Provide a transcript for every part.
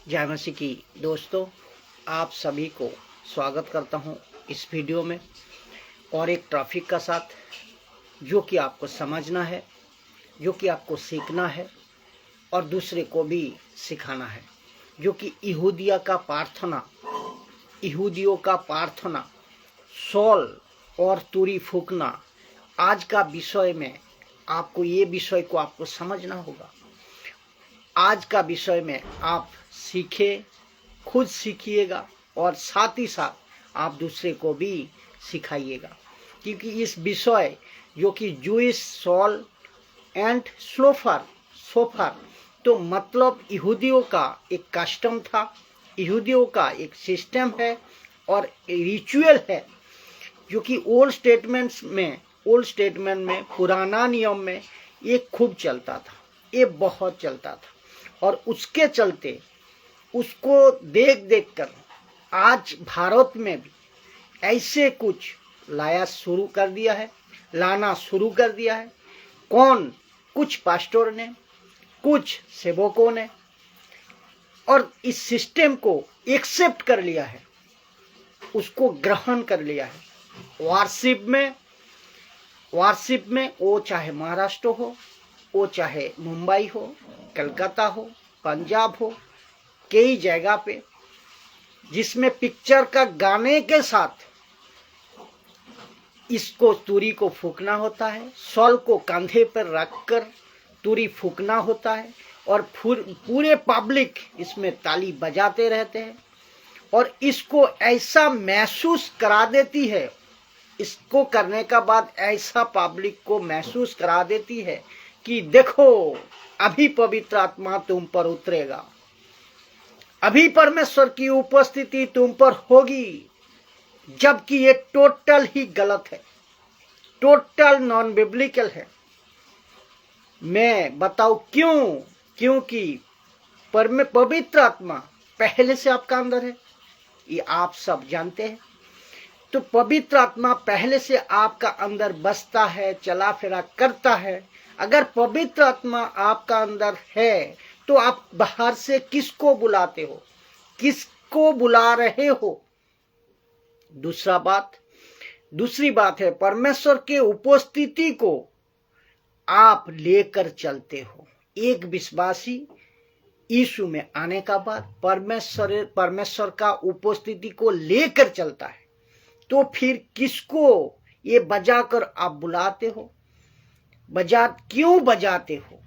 जय मसीह की दोस्तों, आप सभी को स्वागत करता हूं इस वीडियो में और एक टॉपिक का साथ जो कि आपको समझना है, जो कि आपको सीखना है और दूसरे को भी सिखाना है, जो कि यहूदियों का प्रार्थना सॉल और तुरी फूकना। आज का विषय में आपको ये विषय को आपको समझना होगा। आज का विषय में आप खुद सीखिएगा और साथ ही साथ आप दूसरे को भी सिखाइएगा, क्योंकि इस विषय जो कि जूइश सॉल एंड सोफर तो मतलब यहूदियों का एक कस्टम था, यहूदियों का एक सिस्टम है और रिचुअल है जो कि ओल्ड स्टेटमेंट में पुराना नियम में ये खूब चलता था, ये बहुत चलता था। और उसके चलते उसको देख कर आज भारत में भी ऐसे कुछ लाना शुरू कर दिया है। कुछ पास्टर ने, कुछ सेवकों ने, और इस सिस्टम को एक्सेप्ट कर लिया है, उसको ग्रहण कर लिया है। वार्शिप में वो चाहे महाराष्ट्र हो, वो चाहे मुंबई हो, कलकत्ता हो, पंजाब हो, कई जगह पे जिसमें पिक्चर का गाने के साथ इसको तुरी को फूकना होता है, सॉल को कंधे पर रखकर तुरी फूकना होता है और पूरे पब्लिक इसमें ताली बजाते रहते हैं और इसको ऐसा महसूस करा देती है, इसको करने का बाद ऐसा पब्लिक को महसूस करा देती है कि देखो अभी पवित्र आत्मा तुम पर उतरेगा, अभी परमेश्वर की उपस्थिति तुम पर होगी, जबकि ये टोटल ही गलत है, टोटल नॉन बिब्लिकल है। मैं बताऊं क्यों? क्योंकि पवित्र आत्मा पहले से आपका अंदर है, ये आप सब जानते हैं। तो पवित्र आत्मा पहले से आपका अंदर बसता है, चला फिरा करता है। अगर पवित्र आत्मा आपका अंदर है तो आप बाहर से किसको बुलाते हो, किसको बुला रहे हो? दूसरी बात है, परमेश्वर के उपस्थिति को आप लेकर चलते हो। एक विश्वासी यीशु में आने का बाद परमेश्वर का उपस्थिति को लेकर चलता है, तो फिर किसको ये बजाकर आप बुलाते हो? क्यों बजाते हो?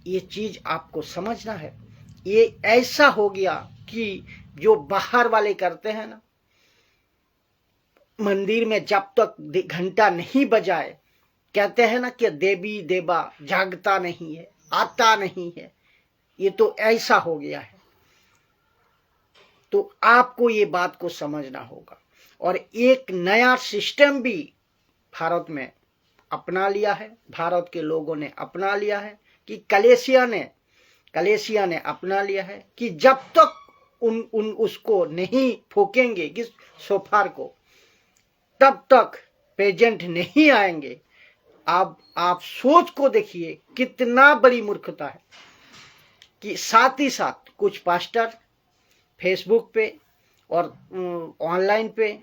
ये चीज आपको समझना है। ये ऐसा हो गया कि जो बाहर वाले करते हैं ना, मंदिर में जब तक घंटा नहीं बजाए, कहते हैं ना कि देवी देवा जागता नहीं है, आता नहीं है। ये तो ऐसा हो गया है। तो आपको ये बात को समझना होगा। और एक नया सिस्टम भी भारत में अपना लिया है, भारत के लोगों ने अपना लिया है कि कलेसिया ने अपना लिया है कि जब तक उसको नहीं फूकेंगे कि सोफार को, तब तक पेजेंट नहीं आएंगे। आप सोच को देखिए कितना बड़ी मूर्खता है कि साथ ही साथ कुछ पास्टर फेसबुक पे और ऑनलाइन पे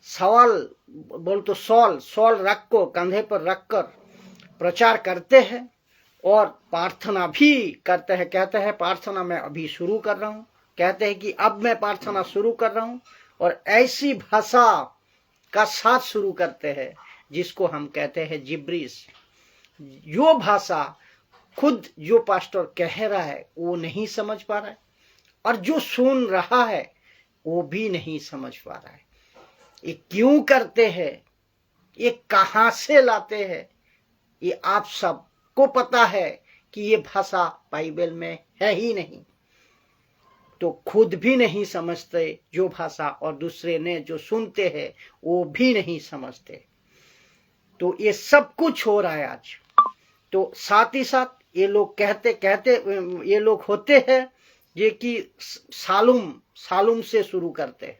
सॉल रख को कंधे पर रखकर प्रचार करते हैं और प्रार्थना भी करते हैं। कहते हैं प्रार्थना मैं अभी शुरू कर रहा हूं, कहते हैं कि अब मैं प्रार्थना शुरू कर रहा हूं, और ऐसी भाषा का साथ शुरू करते हैं जिसको हम कहते हैं जिब्रिश। जो भाषा खुद जो पास्टर कह रहा है वो नहीं समझ पा रहा है, और जो सुन रहा है वो भी नहीं समझ पा रहा है। ये क्यों करते हैं? ये कहां से लाते हैं? ये आप सबको पता है कि ये भाषा बाइबल में है ही नहीं। तो खुद भी नहीं समझते जो भाषा, और दूसरे ने जो सुनते हैं वो भी नहीं समझते। तो ये सब कुछ हो रहा है आज। तो साथ ही साथ ये लोग कहते ये लोग होते हैं ये कि सालूम से शुरू करते हैं,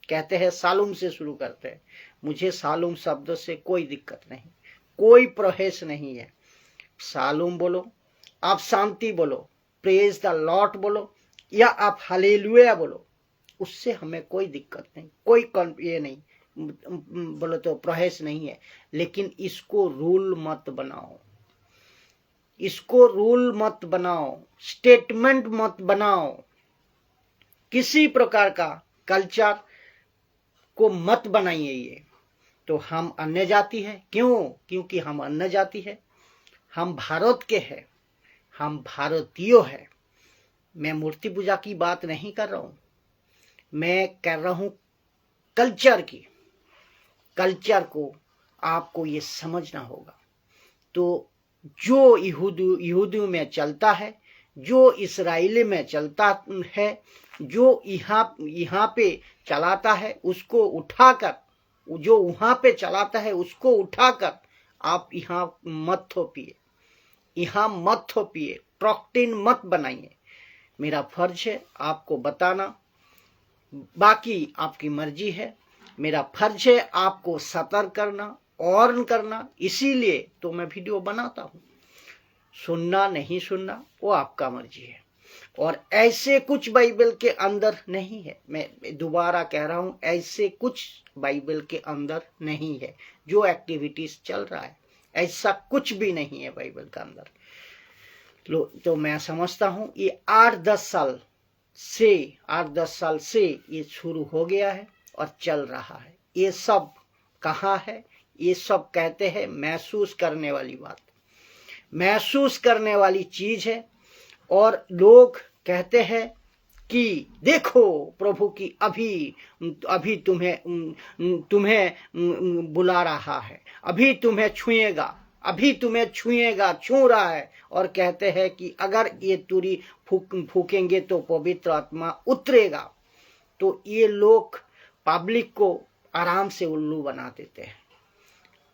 कहते हैं सालूम से शुरू करते हैं। मुझे सालूम शब्द से कोई दिक्कत नहीं, कोई प्रहेज नहीं है। सालूम बोलो, आप शांति बोलो, प्रेज द लॉर्ड बोलो, या आप हालेलुया बोलो, उससे हमें कोई दिक्कत नहीं, कोई ये नहीं बोलो तो प्रयास नहीं है। लेकिन इसको रूल मत बनाओ, इसको रूल मत बनाओ, स्टेटमेंट मत बनाओ, किसी प्रकार का कल्चर को मत बनाइए ये। तो हम अन्य जाति है, क्यों? क्योंकि हम अन्य जाति है, हम भारत के हैं, हम भारतीय है। मैं मूर्ति पूजा की बात नहीं कर रहा हूं, मैं कर रहा हूं कल्चर की। कल्चर को आपको ये समझना होगा। तो जो यहूदियों में चलता है, जो इस्राएली में चलता है, जो यहाँ पे चलाता है, उसको उठाकर, जो वहां पे चलाता है उसको उठाकर आप यहाँ मत थोपिए, यहाँ मत थोपिए, प्रोक्टिन मत बनाइए। मेरा फर्ज है आपको बताना, बाकी आपकी मर्जी है। मेरा फर्ज है आपको सतर्क करना, और करना, इसीलिए तो मैं वीडियो बनाता हूं। सुनना नहीं सुनना वो आपका मर्जी है। और ऐसे कुछ बाइबल के अंदर नहीं है, मैं दोबारा कह रहा हूं, ऐसे कुछ बाइबल के अंदर नहीं है। जो एक्टिविटीज चल रहा है ऐसा कुछ भी नहीं है बाइबल के अंदर। तो मैं समझता हूं ये 8-10 साल से ये शुरू हो गया है और चल रहा है। ये सब कहाँ है? ये सब कहते हैं महसूस करने वाली बात, महसूस करने वाली चीज है। और लोग कहते हैं कि देखो प्रभु की अभी तुम्हें बुला रहा है, अभी तुम्हें छुएगा, अभी तुम्हें छुएगा, छू रहा है। और कहते हैं कि अगर ये तुरी फूकेंगे तो पवित्र आत्मा उतरेगा। तो ये लोग पब्लिक को आराम से उल्लू बना देते हैं,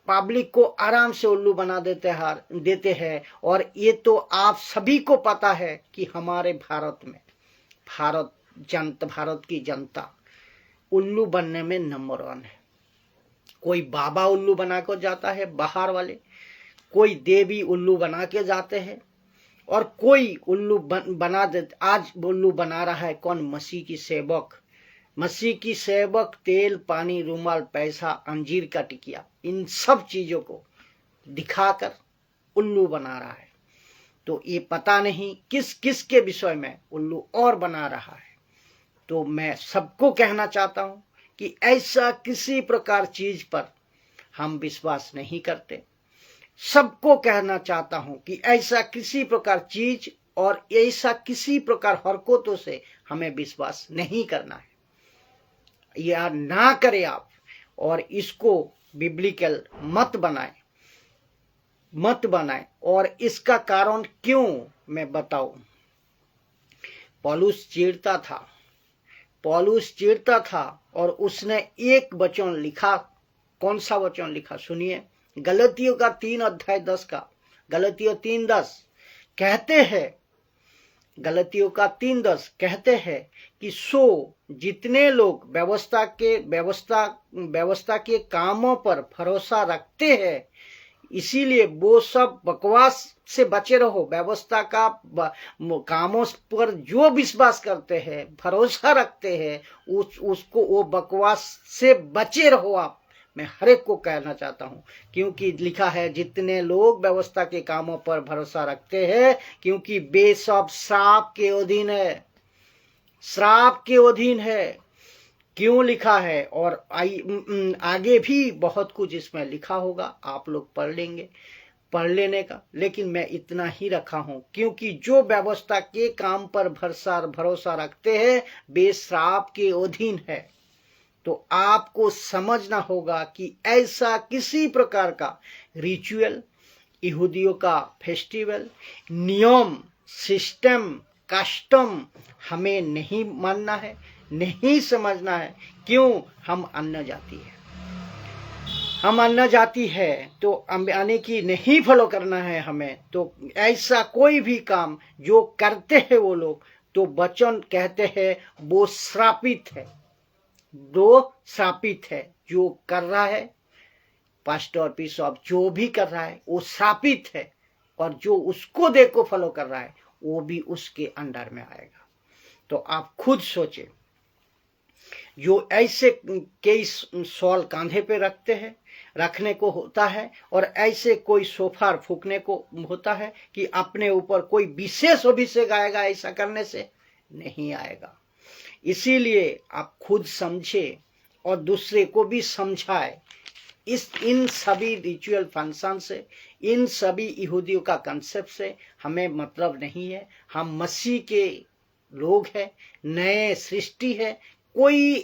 पब्लिक को आराम से उल्लू बना देते हैं। और ये तो आप सभी को पता है कि हमारे भारत में भारत की जनता उल्लू बनने में नंबर 1 है। कोई बाबा उल्लू बना के जाता है बाहर वाले, कोई देवी उल्लू बना के जाते हैं, और कोई उल्लू बना दे। आज उल्लू बना रहा है कौन? मसीह की सेवक, मसीह की सेवक तेल, पानी, रुमाल, पैसा, अंजीर का टिकिया, इन सब चीजों को दिखाकर उल्लू बना रहा है। तो ये पता नहीं किस किस के विषय में उल्लू और बना रहा है। तो मैं सबको कहना चाहता हूं कि ऐसा किसी प्रकार चीज पर हम विश्वास नहीं करते। सबको कहना चाहता हूं कि ऐसा किसी प्रकार चीज और ऐसा किसी प्रकार हरकतों से हमें विश्वास नहीं करना है, या ना करें आप। और इसको बिब्लिकल मत बनाए। और इसका कारण क्यों मैं बताऊं। पौलुस चिढ़ता था और उसने एक वचन लिखा। कौन सा वचन लिखा? सुनिए, गलतियों का 3:10 का, गलतियों 3:10 कहते हैं, गलतियों का 3:10 कहते हैं कि सो जितने लोग व्यवस्था के कामों पर भरोसा रखते हैं, इसीलिए वो सब बकवास से बचे रहो। व्यवस्था का कामों पर जो विश्वास करते हैं, भरोसा रखते हैं, उसको वो बकवास से बचे रहो आप। मैं हर एक को कहना चाहता हूं, क्योंकि लिखा है जितने लोग व्यवस्था के कामों पर भरोसा रखते हैं, क्योंकि वे सब श्राप के अधीन है, श्राप के अधीन है। क्यों लिखा है? और आगे भी बहुत कुछ इसमें लिखा होगा, आप लोग पढ़ लेने का। लेकिन मैं इतना ही रखा हूं, क्योंकि जो व्यवस्था के काम पर भरोसा रखते हैं वे श्राप के अधीन है। तो आपको समझना होगा कि ऐसा किसी प्रकार का रिचुअल, यहूदियों का फेस्टिवल, नियम, सिस्टम, कस्टम हमें नहीं मानना है, नहीं समझना है। क्यों? हम अन्य जाति है, हम अन्य जाति है, तो यानी कि नहीं फॉलो करना है हमें। तो ऐसा कोई भी काम जो करते हैं वो लोग, तो वचन कहते हैं वो श्रापित है, वो श्रापित है। जो कर रहा है पास्टर बिशप, जो भी कर रहा है वो श्रापित है, और जो उसको देखो फॉलो कर रहा है वो भी उसके अंडर में आएगा। तो आप खुद सोचे, जो ऐसे कई सवाल कांधे पे रखने को होता है, और ऐसे कोई सोफार फूकने को होता है कि अपने ऊपर कोई विशेष अभिषेक आएगा, ऐसा करने से नहीं आएगा। इसीलिए आप खुद समझे और दूसरे को भी समझाए। इन सभी रिचुअल फंक्शन से, इन सभी यहूदियों का कंसेप्ट से हमें मतलब नहीं है। हम मसीह के लोग हैं, नए सृष्टि है। कोई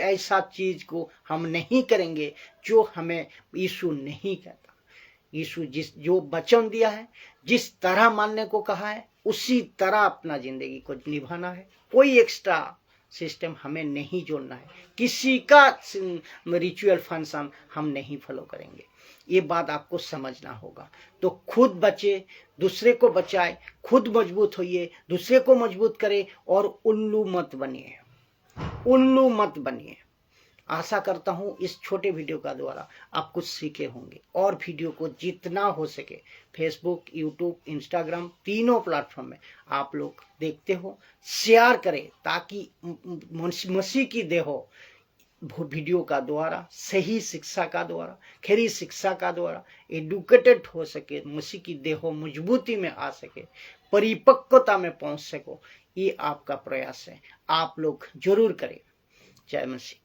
ऐसा चीज को हम नहीं करेंगे जो हमें यीशु नहीं कहता। यीशु जो वचन दिया है, जिस तरह मानने को कहा है, उसी तरह अपना जिंदगी को निभाना है। कोई एक्स्ट्रा सिस्टम हमें नहीं जोड़ना है, किसी का रिचुअल फंक्शन हम नहीं फॉलो करेंगे। ये बात आपको समझना होगा। तो खुद बचे, दूसरे को बचाए, खुद मजबूत होइए, दूसरे को मजबूत करे, और उल्लू मत बनिए, उल्लू मत बनिए। आशा करता हूं इस छोटे वीडियो का द्वारा आप कुछ सीखे होंगे, और वीडियो को जितना हो सके फेसबुक, यूट्यूब, इंस्टाग्राम, तीनों प्लेटफॉर्म में आप लोग देखते हो, शेयर करें, ताकि मसीह की देहो वीडियो का द्वारा, सही शिक्षा का द्वारा, खरी शिक्षा का द्वारा एडुकेटेड हो सके, मसीह की देहो मजबूती में आ सके, परिपक्वता में पहुंच सको। ये आपका प्रयास है, आप लोग जरूर करें। जय मसीह।